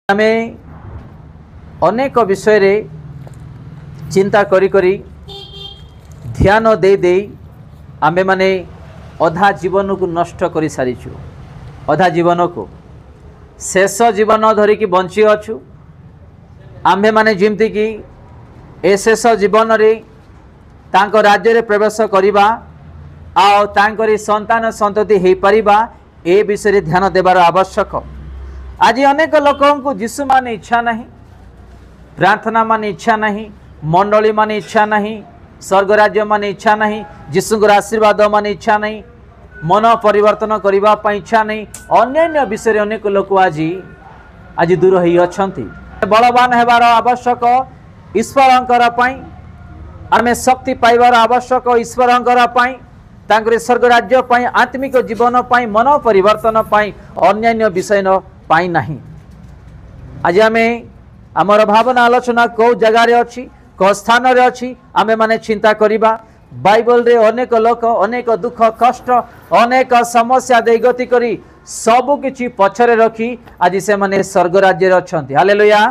आमे अनेक विषय रे चिंता करी करी ध्यान दे दे आमे माने अधा जीवन को नष्ट कर सारीचु। अधा जीवन को शेष जीवन धरिकी बंची अच्छु। आम्भे माने जिमती कि ए शेष जीवन रे तांको राज्य रे प्रवेश करिबा आ तांकरी संतान संतति हे परिबा ए विषय ध्यान देबार आवश्यक। आज अनेक लोकों को जीशु माने इच्छा नहीं, प्रार्थना माने इच्छा नहीं, मंडली माने इच्छा नहीं, स्वर्ग राज्य माने इच्छा नहीं, जीशुଙ୍କର आशीर्वाद माने इच्छा नहीं, मन परिवर्तन करबा पई इच्छा नहीं। अन्य विषय अनेक लोक आज दूर होई अछंती। बलवान हेबार आवश्यक ईश्वरंकर पई, आमे शक्ति पाइबार आवश्यक ईश्वरंकर पई, तांकर स्वर्ग राज्य पई, आत्मिक जीवन पई, मन परिवर्तन पई, अन्य विषय न पाई नहीं। आज आमे आमर भावना आलोचना को जगार अच्छी को स्थान रे अच्छी आमे माने चिंता करिबा। बाइबल रे अनेक लोक अनेक दुख कष्ट अनेक समस्या दे गति करी सब किछि पछरे रखी आज से माने स्वर्ग राज्य रे अछंती। हालेलुया।